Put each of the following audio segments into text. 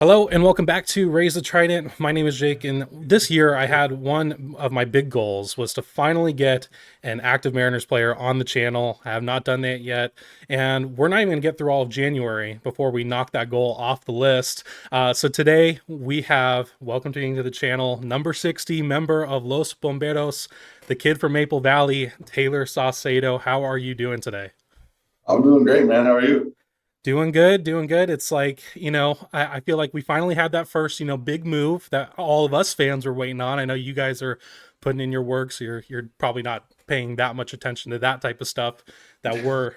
Hello and welcome back to Raise the Trident. My name is Jake, and this year I had one of my big goals was to finally get an active Mariners player on the channel. I have not done that yet, and we're not even going to get through all of January before we knock that goal off the list. So today we have welcoming to the channel number 60 member of Los Bomberos, the kid from Maple Valley, Tayler Saucedo. How are you doing today? I'm doing great, man. How are you? Doing good, doing good. It's like, I feel like we finally had that first, big move that all of us fans were waiting on. I know you guys are putting in your work, so you're probably not paying that much attention to that type of stuff that we're,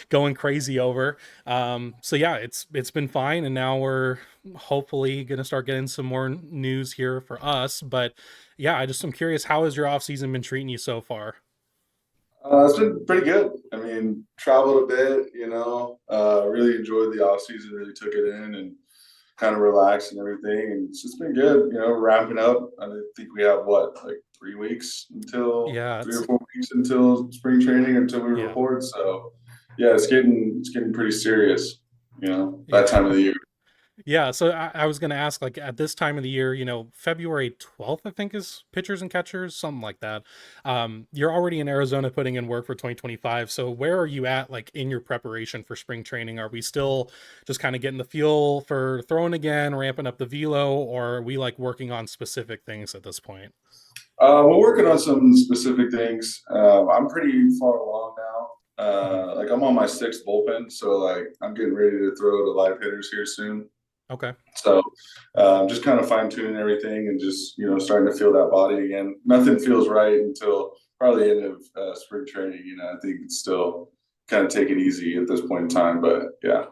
going crazy over. So yeah, it's been fine, and now we're hopefully gonna start getting some more news here for us. But yeah, I'm curious, how has your off season been treating you so far? It's been pretty good. I mean, traveled a bit, really enjoyed the off season, really took it in and kind of relaxed and everything. And it's just been good, ramping up. I think we have like 3 weeks until Yeah, three it's or 4 weeks until spring training until we yeah. report. So yeah, it's getting pretty serious, that Yeah. time of the year. Yeah, so I was going to ask, like, at this time of the year, February 12th, I think, is pitchers and catchers, something like that. You're already in Arizona putting in work for 2025. So where are you at, like, in your preparation for spring training? Are we still just kind of getting the feel for throwing again, ramping up the velo, or are we, like, working on specific things at this point? We're working on some specific things. I'm pretty far along now. Mhm. Like I'm on my sixth bullpen, so like I'm getting ready to throw to live hitters here soon. Okay. So just kind of fine tuning everything and just starting to feel that body again. Nothing feels right until probably the end of spring training. I think it's still kind of take it easy at this point in time, but yeah,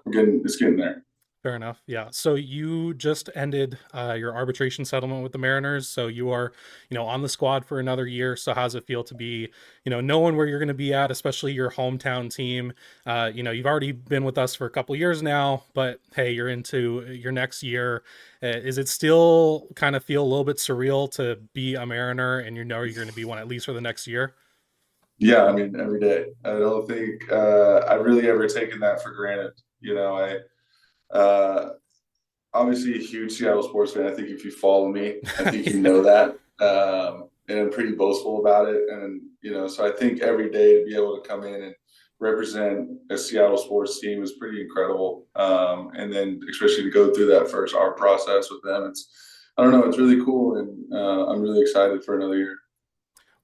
it's getting there. Fair enough. Yeah. So you just ended your arbitration settlement with the Mariners. So you are, on the squad for another year. So how's it feel to be, knowing where you're going to be at, especially your hometown team? You've already been with us for a couple years now, but hey, you're into your next year. Is it still kind of feel a little bit surreal to be a Mariner and you're going to be one at least for the next year? Yeah, I mean every day. I don't think I've really ever taken that for granted. I obviously a huge Seattle sports fan. I think if you follow me, I think you Yeah. know that. And I'm pretty boastful about it. And, so I think every day to be able to come in and represent a Seattle sports team is pretty incredible. And then especially to go through that first art process with them, I don't know, it's really cool. And I'm really excited for another year.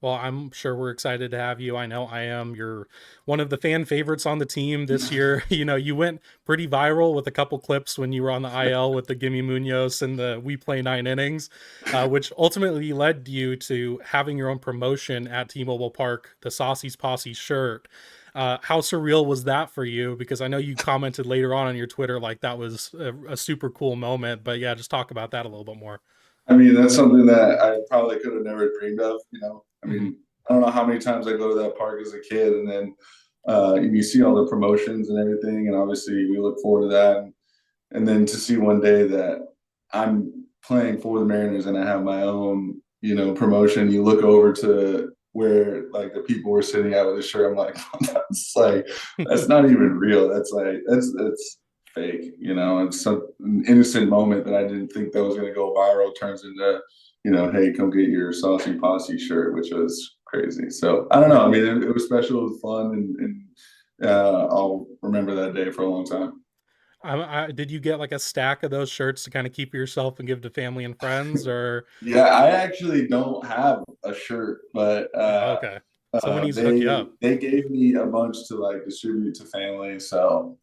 Well, I'm sure we're excited to have you. I know I am. You're one of the fan favorites on the team this year. You went pretty viral with a couple clips when you were on the IL with the Gimme Munoz and the We Play 9 innings, which ultimately led you to having your own promotion at T-Mobile Park, the Saucey's Posse shirt. How surreal was that for you? Because I know you commented later on your Twitter like that was a super cool moment. But yeah, just talk about that a little bit more. I mean, that's something that I probably could have never dreamed of. I Hmm. mean, I don't know how many times I go to that park as a kid, and then you see all the promotions and everything, and obviously we look forward to that. And then to see one day that I'm playing for the Mariners and I have my own, promotion, you look over to where like the people were sitting out with the shirt. I'm like, that's not even real. That's fake. It's an innocent moment that I didn't think that was going to go viral turns into, hey, come get your Saucy Posse shirt, which was crazy. So I don't know. I Yeah. mean, it was special, it was fun, and I'll remember that day for a long time. Did you get like a stack of those shirts to kind of keep yourself and give to family and friends, or Yeah, I actually don't have a shirt, but oh, okay, someone needs to hook you they up. they gave me a bunch to like distribute to family. So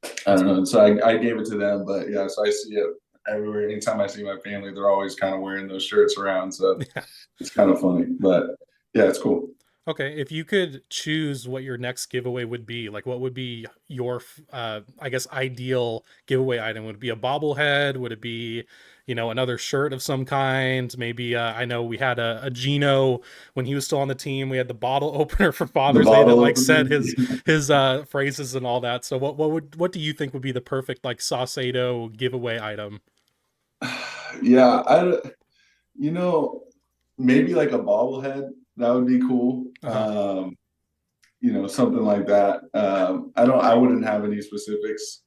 I That's don't know. cool. So I gave it to them, but yeah, so I see it everywhere. Anytime I see my family, they're always kind of wearing those shirts around. So Yeah. it's kind of funny, but yeah, it's cool. Okay, if you could choose what your next giveaway would be, like what would be your, I guess, ideal giveaway item? Would it be a bobblehead? Would it be, another shirt of some kind? Maybe I know we had a Gino when he was still on the team. We had the bottle opener for The Father's Day that bottle like said opener. his phrases and all that. So what do you think would be the perfect like Saucedo giveaway item? Yeah, you know, maybe like a bobblehead. That would be cool. Uh huh. something like that. I wouldn't have any specifics.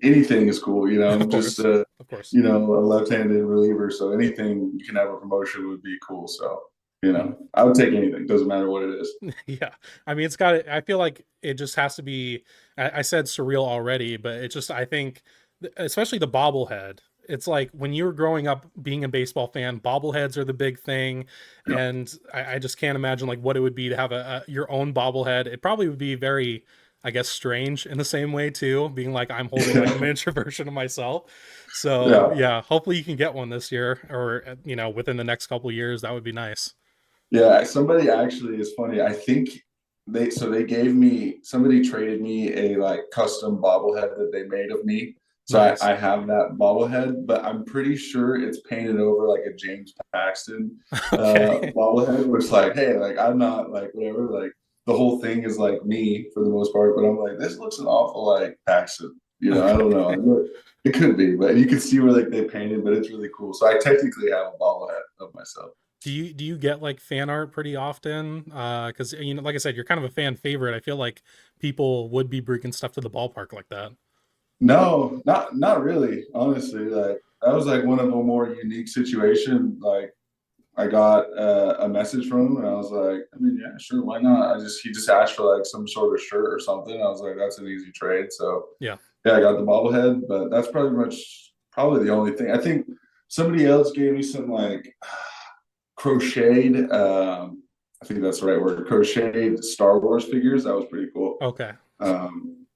Anything is cool. Of I'm just course. Of course. a left-handed reliever, so anything you can have a promotion would be cool. So, Mhm. I would take anything. Doesn't matter what it is. Yeah. I mean, I feel like it just has to be, I said surreal already, but it just, I think, especially the bobblehead. It's like when you were growing up being a baseball fan, bobbleheads are the big thing. Yeah. And I just can't imagine like what it would be to have your own bobblehead. It probably would be very, I guess, strange in the same way too, being like I'm holding like a miniature version of myself. So Yeah. yeah, hopefully you can get one this year or, within the next couple years. That would be nice. Yeah, somebody actually is funny. I think they gave me somebody traded me a like custom bobblehead that they made of me. So Nice. I have that bobblehead, but I'm pretty sure it's painted over like a James Paxton Okay. bobblehead, which like, hey, like I'm not like whatever, like the whole thing is like me for the most part, but I'm like, this looks an awful like Paxton. I don't Okay. know. It could be, but you can see where like they painted, but it's really cool. So I technically have a bobblehead of myself. Do you get like fan art pretty often? Because like I said, you're kind of a fan favorite. I feel like people would be bringing stuff to the ballpark like that. No, not really. Honestly, like that was like one of a more unique situation. Like I got a message from him, and I was like, I mean, yeah, sure, why not? He just asked for like some sort of shirt or something. I was like, that's an easy trade. So Yeah. yeah, I got the bobblehead, but that's probably the only thing. I think somebody else gave me some like crocheted. I think that's the right word. Crocheted Star Wars figures. That was pretty cool. Okay.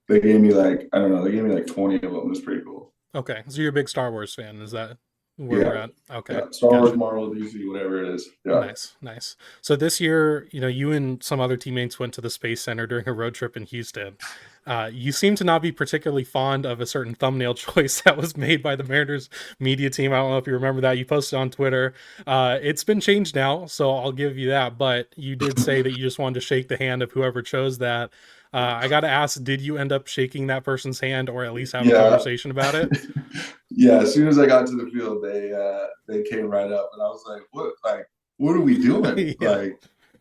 They gave me like I don't know. They gave me like 20 of them. It was pretty cool. Okay. So you're a big Star Wars fan. Is that where we're Yeah, at? Okay. yeah. Star Wars, Gotcha. Marvel, DC, whatever it is. Yeah. Nice, nice. So this year, you and some other teammates went to the Space Center during a road trip in Houston. You seem to not be particularly fond of a certain thumbnail choice that was made by the Mariners media team. I don't know if you remember that. You posted on Twitter. It's been changed now, so I'll give you that. But you did say that you just wanted to shake the hand of whoever chose that. I got to ask, did you end up shaking that person's hand or at least have a Yeah. conversation about it? Yeah. As soon as I got to the field, they came right up, and I was like, what are we doing?" Yeah.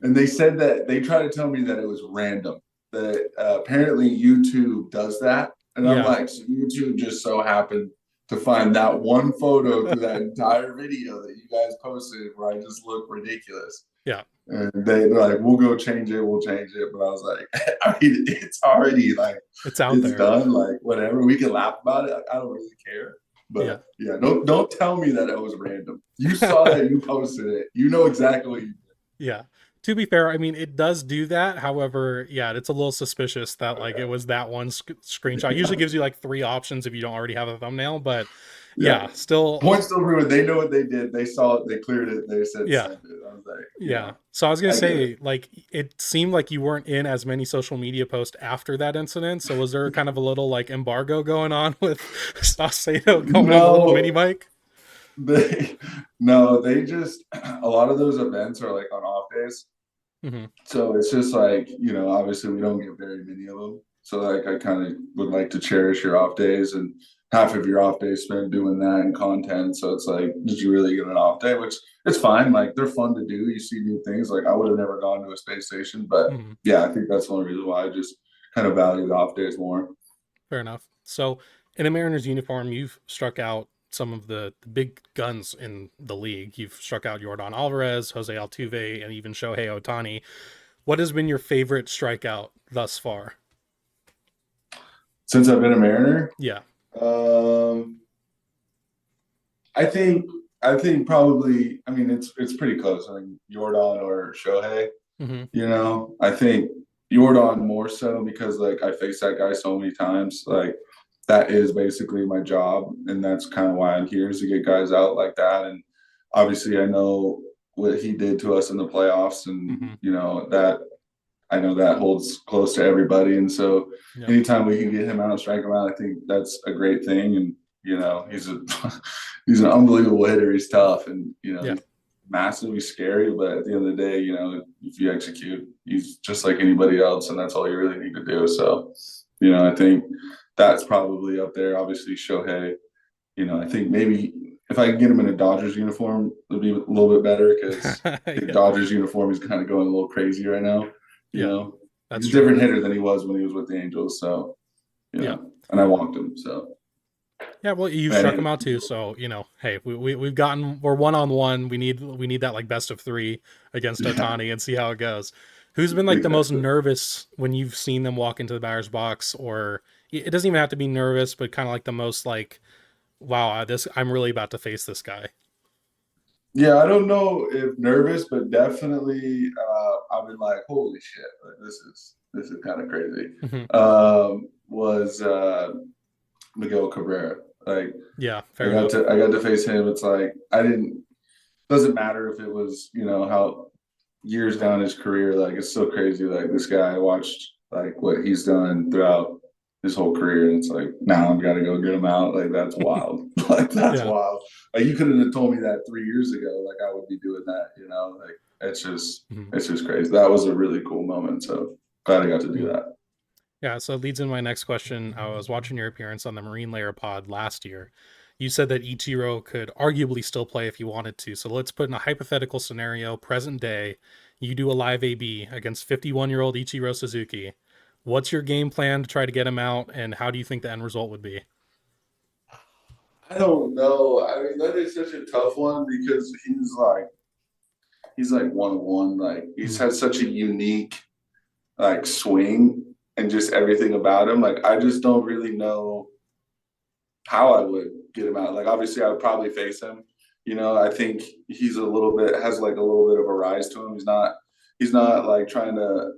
And they said that they tried to tell me that it was random. That apparently YouTube does that, and I'm Yeah. like, so YouTube just so happened to find that one photo through that entire video that you guys posted where I just look ridiculous. Yeah. And they're like, we'll go change it, we'll change it. But I was like, I mean, it's already like, It's out it's there. done. Like, whatever. We can laugh about it. I don't really care. Yeah. But yeah, don't tell me that it was random. You saw that, you posted it. You know exactly what you did. Yeah. To be fair, I mean, it does do that. However, yeah, it's a little suspicious that like it was that one screenshot. It usually gives you like three options if you don't already have a thumbnail, but Yeah. yeah, still, Point still proven. They know what they did. They saw it. They cleared it. They said yeah, send it. I was like, yeah. So I was gonna I get it. say, like, it seemed like you weren't in as many social media posts after that incident. So was there kind of a little like embargo going on with Saucedo going on the little mini No, mic? they no, they just a lot of those events are like on off days. Hmm. So it's just like, obviously we don't get very many of them. So like I kind of would like to cherish your off days, and half of your off days spent doing that and content. So it's like, did you really get an off day? Which it's fine. Like they're fun to do. You see new things. Like I would have never gone to a space station, but Hmm. yeah, I think that's the only reason why I just kind of value the off days more. Fair enough. So, in a Mariners uniform, you've struck out some of the big guns in the league. You've struck out Jordan Alvarez, Jose Altuve, and even Shohei Ohtani. What has been your favorite strikeout thus far? Since I've been a Mariner, Yeah. um, I think probably. I mean, it's pretty close. I mean, Jordan or Shohei. Hmm. I think Jordan more so because like I faced that guy so many times. Like that is basically my job, and that's kind of why I'm here is to get guys out like that. And obviously, I know what he did to us in the playoffs, and Hmm. that I know that holds close to everybody. And so, Yep. anytime we can get him out and strike him out, I think that's a great thing. And he's a he's an unbelievable hitter. He's tough, and Yeah. he's massively scary. But at the end of the day, if you execute, he's just like anybody else, and that's all you really need to do. So, I think that's probably up there. Obviously, Shohei. I think maybe if I can get him in a Dodgers uniform, it'll be a little bit better because I think Yeah. Dodgers uniform is kind of going a little crazy right now. You Yeah. know. That's He's a true. different hitter than he was when he was with the Angels. So, Yeah. and I walked him. So, Yeah, well, you've struck him out too, so hey, we've gotten we're 1-on-1. We need that like best of 3 against yeah, Otani and see how it goes. Who's been like the most exactly. nervous when you've seen them walk into the batter's box, or it doesn't even have to be nervous, but kind of like the most like, wow, this I'm really about to face this guy. Yeah, I don't know if nervous, but definitely I've been like, holy shit, like this is kind of crazy. Hmm. Was Miguel Cabrera. Like Yeah, fair enough. I got to face him. It's like I didn't doesn't matter if it was, how years down his career, like it's so crazy. Like this guy, I watched like what he's done throughout his whole career, and it's like now I've got to go get him out. Like that's wild. Like that's Yeah. wild. Like you couldn't have told me that 3 years ago. Like I would be doing that. Like Mhm. it's just crazy. That was a really cool moment. So glad I got to do Mhm. that. Yeah, so it leads into my next question. I was watching your appearance on the Marine Layer pod last year. You said that Ichiro could arguably still play if he wanted to. So let's put in a hypothetical scenario, present day. You do a live AB against 51-year-old Ichiro Suzuki. What's your game plan to try to get him out, and how do you think the end result would be? I don't know. I mean, that is such a tough one because he's like 1-1. Like he's Mhm. had such a unique like swing and just everything about him. Like I just don't really know how I would get him out. Like obviously I would probably face him. I think he's has like a little bit of a rise to him. He's not like trying to,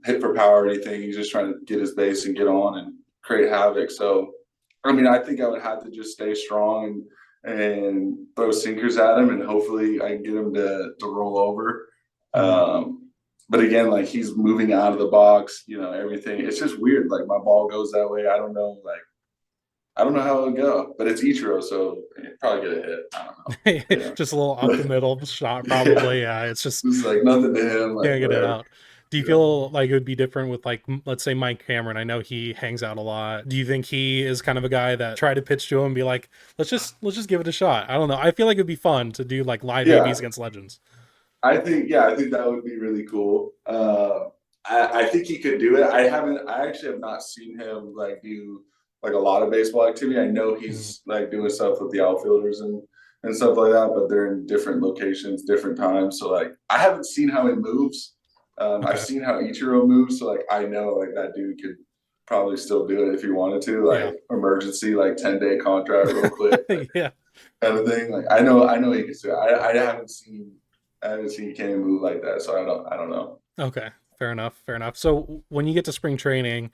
hit for power or anything. He's just trying to get his base and get on and create havoc. So I mean I think I would have to just stay strong and throw sinkers at him and hopefully I can get him to roll over. Mhm. But again, like he's moving out of the box, everything. It's just weird. Like my ball goes that way. I don't know how it would go, but it's Ichiro, so you'd probably get a hit. I don't know. Just a little up the But middle shot, yeah, probably. Yeah, it's just it's like nothing to him, like can't get it whatever. out. Do you Yeah. feel like it would be different with like let's say Mike Cameron? I know he hangs out a lot. Do you think he is kind of a guy that try to pitch to him and be like, let's just give it a shot? I don't know. I feel like it'd be fun to do like live ABs Yeah, against legends. I think that would be really cool. I think he could do it. I actually have not seen him like do like a lot of baseball activity. I know Mhm. he's like doing stuff with the outfielders and stuff like that, but they're in different locations, different times. So like I haven't seen how he moves. I've Okay. seen how Ichiro moves, so like I know like that dude could probably still do it if he wanted to, Yeah. like emergency, like 10-day contract real quick, like Yeah. kind of thing. Like I know he can do it. I haven't seen Kenny move like that, so I don't know. Okay. Fair enough. Fair enough. So when you get to spring training,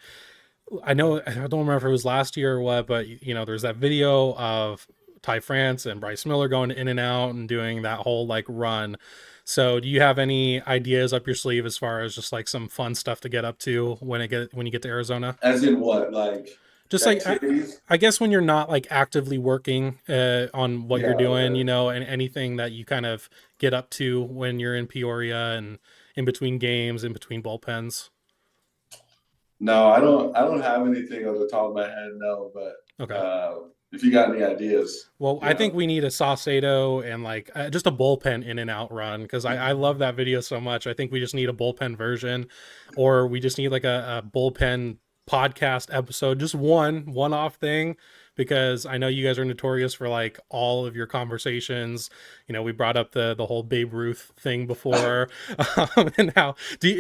I don't remember if it was last year or what, but there's that video of Ty France and Bryce Miller going in and out and doing that whole like run. So do you have any ideas up your sleeve as far as just like some fun stuff to get up to when you get to Arizona? As in what, like Just like activities? I guess when you're not like actively working on what you're Yeah, doing, okay. and anything that you kind of get up to when you're in Peoria and in between games, in between bullpens. No, I don't have anything on the top of my head, no, but Okay. if you got any ideas, Well, I think we need a Saucedo and like just a bullpen in and out run because I love that video so much. I think we just need a bullpen version, or we just need like a bullpen podcast episode, just one off thing, because I know you guys are notorious for like all of your conversations. We brought up the whole Babe Ruth thing before, and now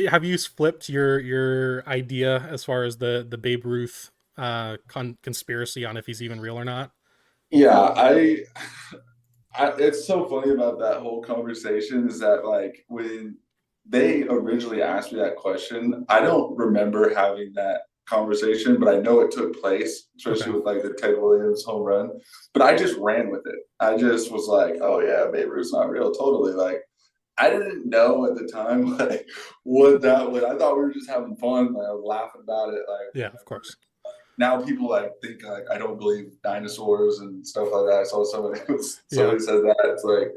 have you flipped your idea as far as the Babe Ruth conspiracy on if he's even real or not? yeah, it's so funny about that whole conversation is that like when they originally asked me that question, I don't remember having that conversation, but I know it took place, especially Okay. with like the Ted Williams home run. But I just ran with it. I just was like, oh yeah, Babe Ruth's not real. Totally. Like I didn't know at the time like what that was. I thought we were just having fun. Like I was laughing about it. Like Yeah, of course. now people like think like I don't believe dinosaurs and stuff like that. So Yeah. somebody says that it's like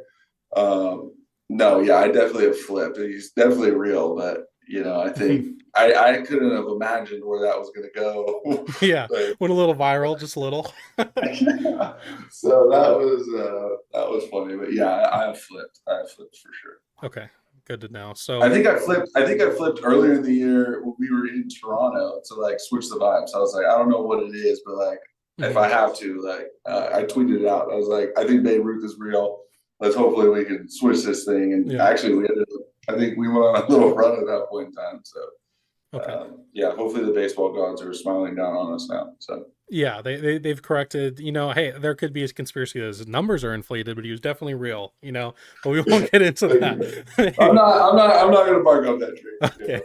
no, yeah, I definitely have flipped. He's definitely real, but I think I couldn't have imagined where that was going to go. Yeah. Like, Went a little viral, just a little. yeah. So that was funny, but yeah, I have flipped. I have flipped for sure. Okay. Good to know. I So, think I flipped. I think I flipped earlier in the year when we were in Toronto to like switch the vibes. I was like, I don't know what it is, but like if mhm. I have to, like I tweeted it out. I was like, I think Babe Ruth is real. Let's hopefully we can switch this thing. And Yeah. actually, we ended up. I think we went on a little run at that point in time. So Okay. yeah, hopefully the baseball gods are smiling down on us now. So Yeah, they've corrected. Hey, there could be a conspiracy that his numbers are inflated, but he was definitely real. But we won't get into that. I'm not. I'm not. I'm not going to bark up that tree. Okay,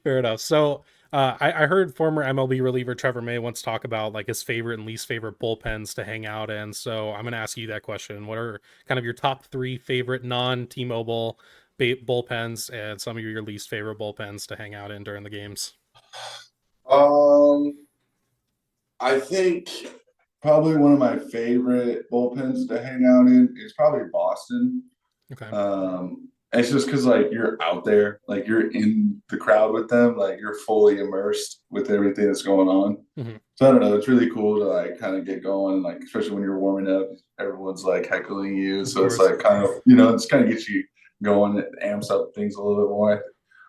fair enough. So, I heard former MLB reliever Trevor May once talk about like his favorite and least favorite bullpens to hang out in. So, I'm going to ask you that question. What are kind of your top three favorite non-T-Mobile bullpens, and some of your least favorite bullpens to hang out in during the games? Um, I think probably one of my favorite bullpens to hang out in is probably Boston. Okay. It's just because like you're out there, like you're in the crowd with them, like you're fully immersed with everything that's going on. Hmm. So I don't know, it's really cool to like kind of get going, like especially when you're warming up, everyone's like heckling you, Of so it's course. like kind of it's kind of gets you going, it amps up things a little bit more.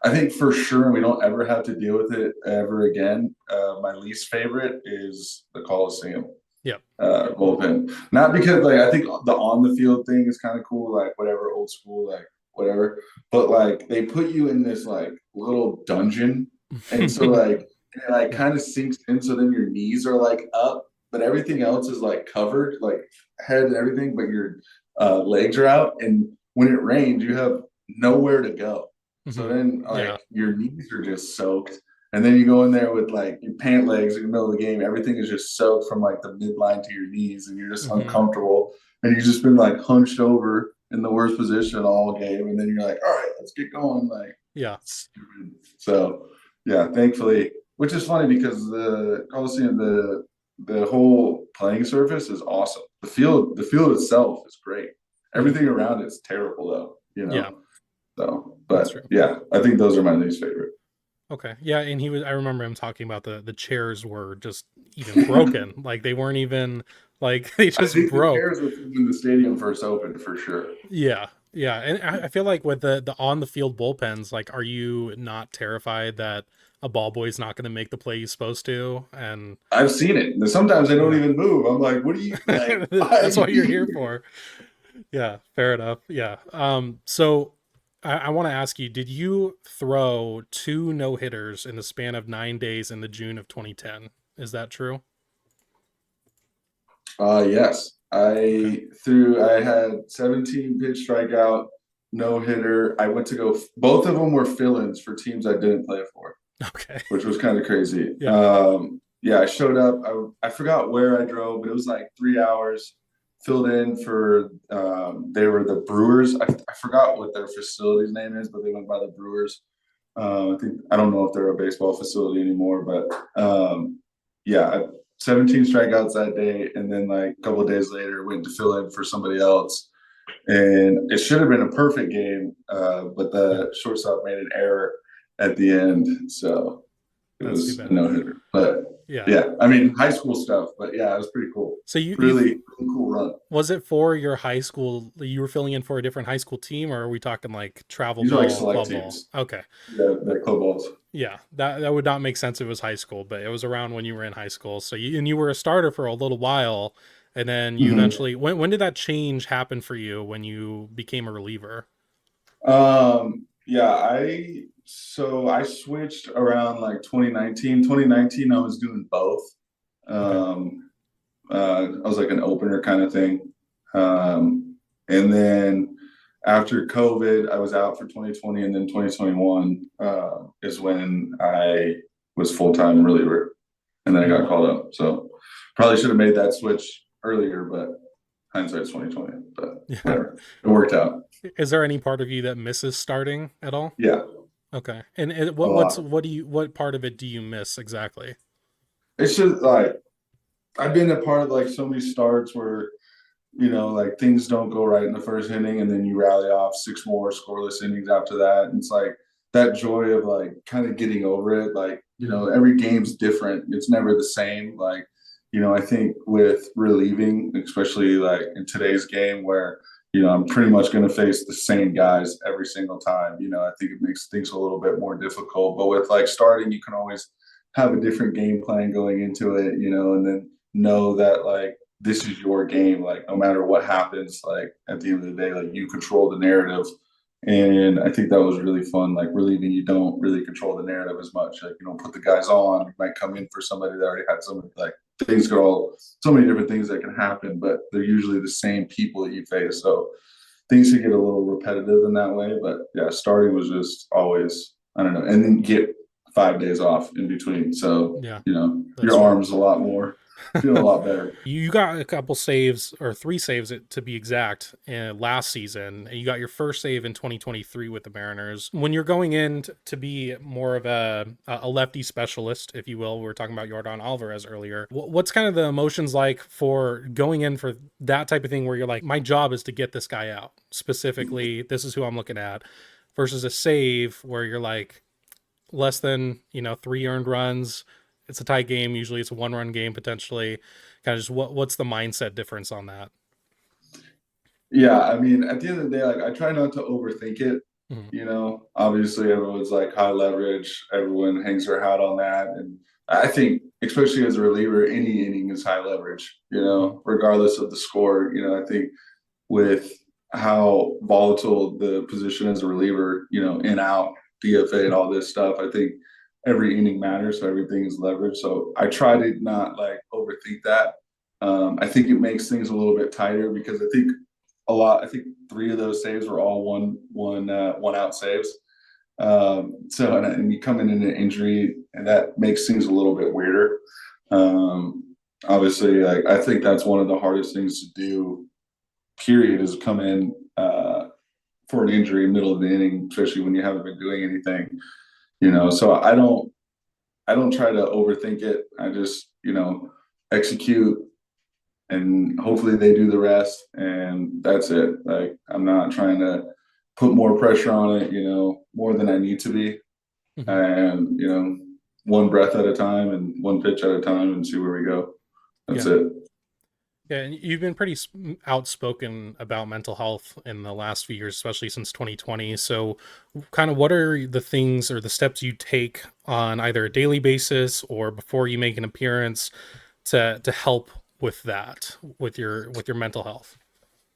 I think for sure we don't ever have to deal with it ever again. My least favorite is the Coliseum Yep. bullpen. Not because like I think the on the field thing is kind of cool, like whatever old school, like whatever. But like they put you in this like little dungeon, and so like it like Yeah. kind of sinks in. So then your knees are like up, but everything else is like covered, like head and everything, but your legs are out. And when it rains, you have nowhere to go. So Hmm. then Yeah. like your knees are just soaked, and then you go in there with like your pant legs in the middle of the game. Everything is just soaked from like the midline to your knees, and you're just Hmm. uncomfortable. And you've just been like hunched over in the worst position all game. And then you're like, all right, let's get going. Like, Yeah. stupid. So, yeah, thankfully, which is funny because the Coliseum, the whole playing surface is awesome. The field itself is great. Hmm. Everything around it's terrible Yeah. though. So, That's but true. yeah, I think those are my least favorite. Okay. Yeah, and I remember him talking about the chairs were just even broken. Like they weren't even like they I just think the broke. chairs were from when the stadium first opened for sure. Yeah. Yeah. And I feel like with the on the field bullpens, like are you not terrified that a ball boy's not gonna make the play he's supposed to? And I've seen it. And sometimes they don't yeah. even move. I'm like, what are you like? Why are That's you what you're here here? for. Yeah, fair enough. Yeah. So I want to ask you, did you throw two no hitters in the span of 9 days in the June of 2010? Is that true? Yes. Okay. I had 17 pitch strikeout, no hitter. I went to go, both of them were fill ins for teams I didn't play for, Okay. which was kind of crazy. Yeah. Yeah, I showed up. I forgot where I drove, but it was like 3 hours. Filled in for they were the Brewers. I forgot what their facility's name is, but they went by the Brewers. I don't know if they're a baseball facility anymore, but yeah, 17 strikeouts that day, and then like a couple of days later, went to fill in for somebody else, and it should have been a perfect game, but Yeah. the shortstop made an error at the end, so it That's too was a bad. no hitter. But Yeah. yeah, I mean high school stuff, but yeah, it was pretty cool. So you've Really, really cool run. was it for your high school? You were filling in for a different high school team, or are we talking like travel These are like ball, select club ball? teams. Okay. Yeah, the club balls. Yeah, that would not make sense if it was high school, but it was around when you were in high school. So you were a starter for a little while, and then you Mm-hmm. eventually when did that change happen for you when you became a reliever? Yeah, I switched around like 2019. 2019, I was doing both. Okay. I was like an opener kind of thing. And then after COVID, I was out for 2020, and then 2021 is when I was full time reliever, and then I Hmm. got called up. So probably should have made that switch earlier, but hindsight's 2020. But Yeah. whatever, it worked out. Is there any part of you that misses starting at all? Yeah, Okay. And a lot. what part of it do you miss exactly? It's just like I've been a part of like so many starts where like things don't go right in the first inning, and then you rally off six more scoreless innings after that. And it's like that joy of like kind of getting over it. Like, Hmm. every game's different. It's never the same. Like, I think with relieving, especially like in today's game where I'm pretty much going to face the same guys every single time. I think it makes things a little bit more difficult. But with like starting, you can always have a different game plan going into it, and then know that like this is your game. Like no matter what happens, like at the end of the day, like you control the narrative. And I think that was really fun. Like relieving, you don't really control the narrative as much. Like you don't put the guys on. You might come in for somebody that already had somebody like things go all so many different things that can happen, but they're usually the same people that you face. So things can get a little repetitive in that way. But yeah, starting was just always, I don't know, and then get 5 days off in between. So, Yeah, that's your fair. arm's a lot more, feel a lot better. You got a couple saves, or 3 saves to be exact, last season. You got your first save in 2023 with the Mariners. When you're going in to be more of a lefty specialist, if you will, we were talking about Jordan Alvarez earlier. What's kind of the emotions like for going in for that type of thing where you're like, my job is to get this guy out. Specifically, this is who I'm looking at, versus a save where you're like, less than 3 earned runs, it's a tight game. Usually it's a 1 run game potentially. Kind of just what's the mindset difference on that? Yeah, I mean, at the end of the day, like I try not to overthink it. Mhm. Obviously everyone's like high leverage, everyone hangs their hat on that. And I think, especially as a reliever, any inning is high leverage, Mhm. regardless of the score. I think with how volatile the position as a reliever, in out, DFA, and all this stuff, I think every inning matters. So everything is leverage. So I try to not like overthink that. I think it makes things a little bit tighter because I think 3 of those saves were all one out saves. And you come in an injury, and that makes things a little bit weirder. Obviously, like I think that's one of the hardest things to do. Period is come in for an injury middle of the inning, especially when you haven't been doing anything. So I don't try to overthink it. I just execute, and hopefully they do the rest, and that's it. Like I'm not trying to put more pressure on it, more than I need to be, Mhm. and one breath at a time and one pitch at a time, and see where we go. That's Yeah. it. Yeah, and you've been pretty outspoken about mental health in the last few years, especially since 2020. So, kind of, what are the things or the steps you take on either a daily basis or before you make an appearance to help with that, with your mental health?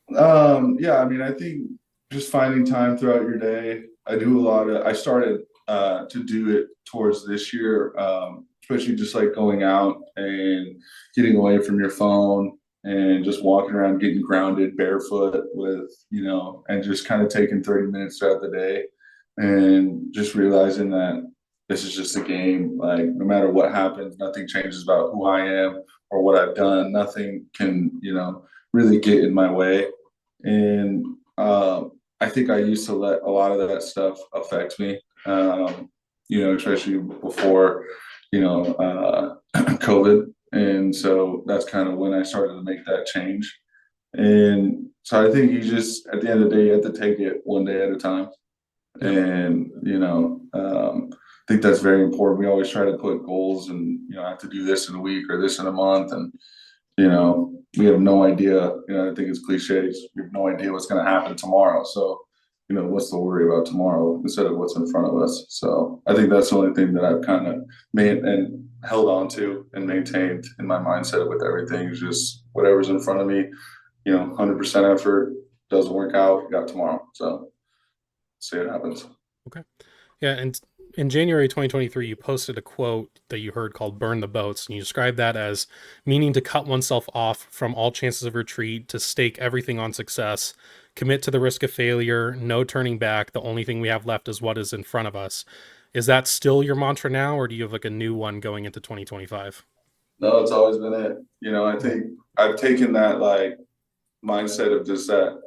Yeah, I mean, I think just finding time throughout your day. I started to do it towards this year, especially just like going out and getting away from your phone and just walking around, getting grounded barefoot and just kind of taking 30 minutes throughout the day and just realizing that this is just a game. Like, no matter what happens, nothing changes about who I am or what I've done. Nothing can, really get in my way. And I think I used to let a lot of that stuff affect me, especially before, COVID. And so that's kind of when I started to make that change. And so I think you just, at the end of the day, you have to take it one day at a time. Yep. And, I think that's very important. We always try to put goals and, I have to do this in a week or this in a month. And we have no idea. I think it's cliches. We have no idea what's going to happen tomorrow. So, what's the worry about tomorrow instead of what's in front of us? So, I think that's the only thing that I've kind of made and held on to and maintained in my mindset with everything is just whatever's in front of me, 100% effort. Doesn't work out, got tomorrow. So, see what happens. Okay. Yeah, and in January 2023, you posted a quote that you heard called "Burn the Boats," and you described that as meaning to cut oneself off from all chances of retreat, to stake everything on success, commit to the risk of failure, no turning back. The only thing we have left is what is in front of us. Is that still your mantra now, or do you have like a new one going into 2025? No, it's always been it. I think I've taken that like mindset of just that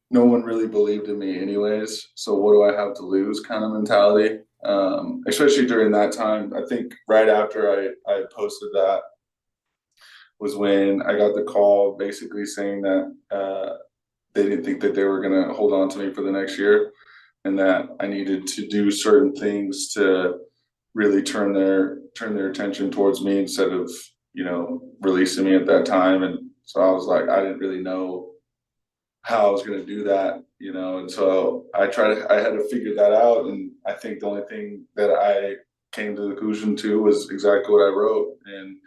no one really believed in me anyways. So what do I have to lose kind of mentality. Especially during that time. I think right after I posted that was when I got the call basically saying that they didn't think that they were going to hold on to me for the next year and that I needed to do certain things to really turn their attention towards me instead of, releasing me at that time. And so I was like, I didn't really know how I was going to do that, and so I had to figure that out. And I think the only thing that I came to the conclusion to was exactly what I wrote. And,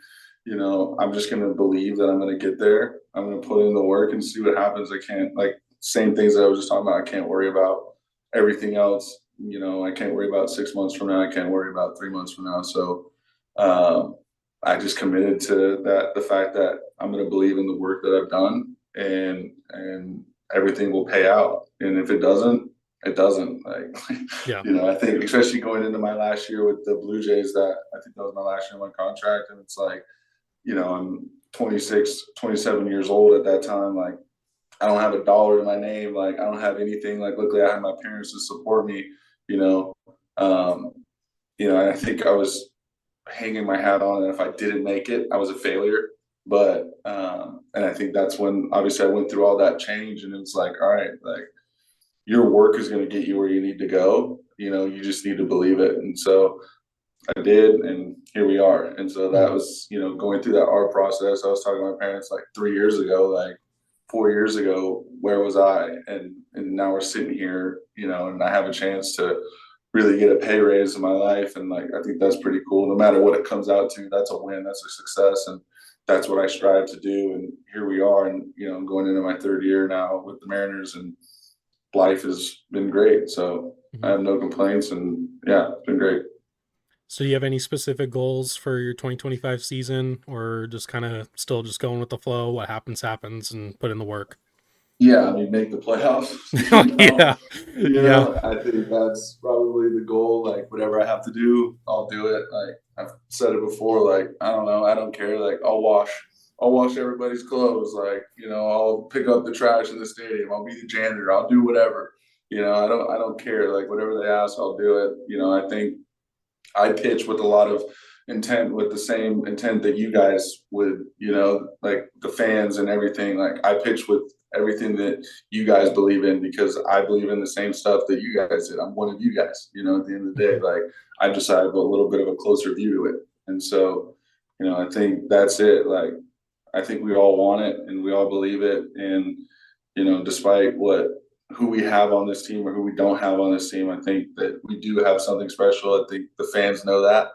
I'm just going to believe that I'm going to get there. I'm going to put in the work and see what happens. I can't, like, same things that I was just talking about. I can't worry about everything else. I can't worry about 6 months from now. I can't worry about 3 months from now. So, um, I just committed to that, the fact that I'm going to believe in the work that I've done, and everything will pay out. And if it doesn't, it doesn't. Like, Yeah. I think especially going into my last year with the Blue Jays, that I think that was my last year of my contract. And it's like, I'm 26, 27 years old at that time. Like, I don't have a dollar to my name. Like, I don't have anything. Like, luckily I have my parents to support me, you know. Um, and I think I was hanging my hat on, and if I didn't make it, I was a failure. But and I think that's when obviously I went through all that change, and it's like, all right, like, your work is going to get you where you need to go. You just need to believe it. And so I did, and here we are. And so that Mhm. was, going through that art process. I was talking to my parents like 3 years ago, like 4 years ago, where was I? And now we're sitting here, and I have a chance to really get a pay raise in my life. And like, I think that's pretty cool. No matter what it comes out to, that's a win, that's a success. And that's what I strive to do. And here we are. And, I'm going into my third year now with the Mariners, and life has been great. So I Mhm. have no complaints, and yeah, it's been great. So do you have any specific goals for your 2025 season, or just kind of still just going with the flow? What happens, happens, and put in the work? Yeah, I mean, make the playoffs. Yeah. Yeah. I think that's probably the goal. Like, whatever I have to do, I'll do it. Like, I've said it before. Like, I don't know, I don't care. Like, I'll wash everybody's clothes. Like, I'll pick up the trash in the stadium. I'll be the janitor. I'll do whatever. I don't care. Like, whatever they ask, I'll do it. I think I pitch with a lot of intent, with the same intent that you guys would, like the fans and everything. Like, I pitch with everything that you guys believe in, because I believe in the same stuff that you guys did. I'm one of you guys, at the end of the day. Mhm. Like, I just have a little bit of a closer view to it. And so, I think that's it. Like, I think we all want it, and we all believe it. And, despite who we have on this team or who we don't have on this team, I think that we do have something special. I think the fans know that.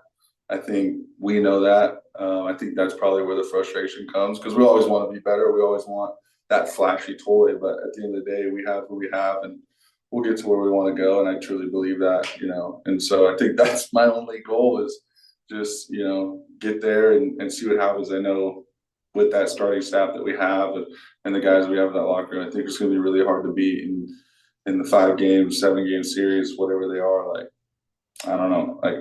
I think we know that. I think that's probably where the frustration comes, because we always want to be better. We always want that flashy toy, but at the end of the day, we have who we have, and we'll get to where we want to go. And I truly believe that. And so I think that's my only goal, is just, get there and see what happens. I know with that starting staff that we have, and the guys we have in that locker room, I think it's going to be really hard to beat in the 5 game, 7 game series, whatever they are. Like, I don't know. Like,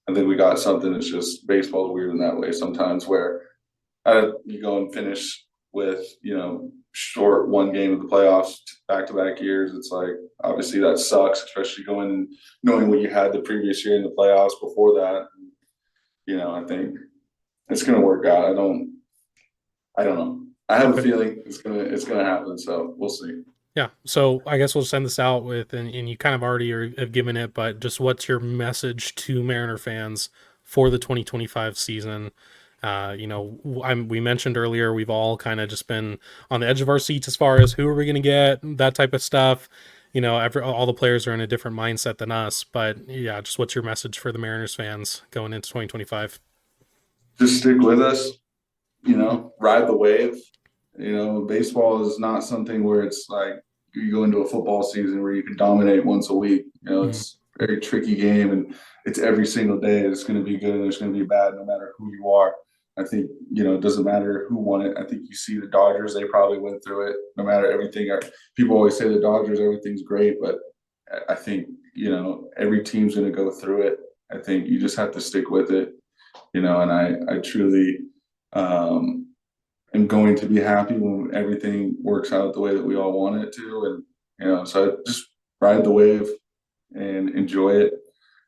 I think we got something. That's just, baseball's weird in that way sometimes, where you go and finish with, short 1 game of the playoffs back to back years. It's like, obviously that sucks, especially going and knowing what you had the previous year in the playoffs before that. I think it's going to work out. I don't know. I have a Okay. feeling it's gonna happen. So we'll see. Yeah. So I guess we'll send this out with, and you kind of already have given it, but just what's your message to Mariner fans for the 2025 season? We mentioned earlier, we've all kind of just been on the edge of our seats as far as who are we going to get, that type of stuff. All the players are in a different mindset than us, but yeah, just what's your message for the Mariners fans going into 2025? Just stick with us. Ride the wave. Baseball is not something where it's like you go into a football season where you can dominate once a week. Mhm. It's a very tricky game, and it's every single day. It's going to be good and it's going to be bad, no matter who you are. I think, it doesn't matter who won it. I think you see the Dodgers, they probably went through it no matter everything. People always say the Dodgers, everything's great, but I think, every team's going to go through it. I think you just have to stick with it, and I truly, um, am going to be happy when everything works out the way that we all want it to. And, so just ride the wave and enjoy it,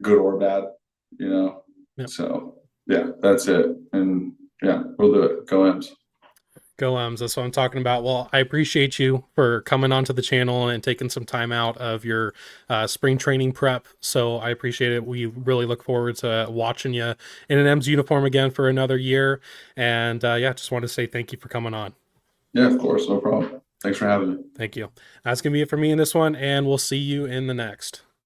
good or bad, you know. Yep. So yeah, that's it. And yeah, we'll do it. Go M's. Go Ems. That's what I'm talking about. Well, I appreciate you for coming onto the channel and taking some time out of your spring training prep. So I appreciate it. We really look forward to watching you in an M's uniform again for another year. And yeah, just want to say thank you for coming on. Yeah, of course, no problem. Thanks for having me. Thank you. That's going to be it for me in this one, and we'll see you in the next.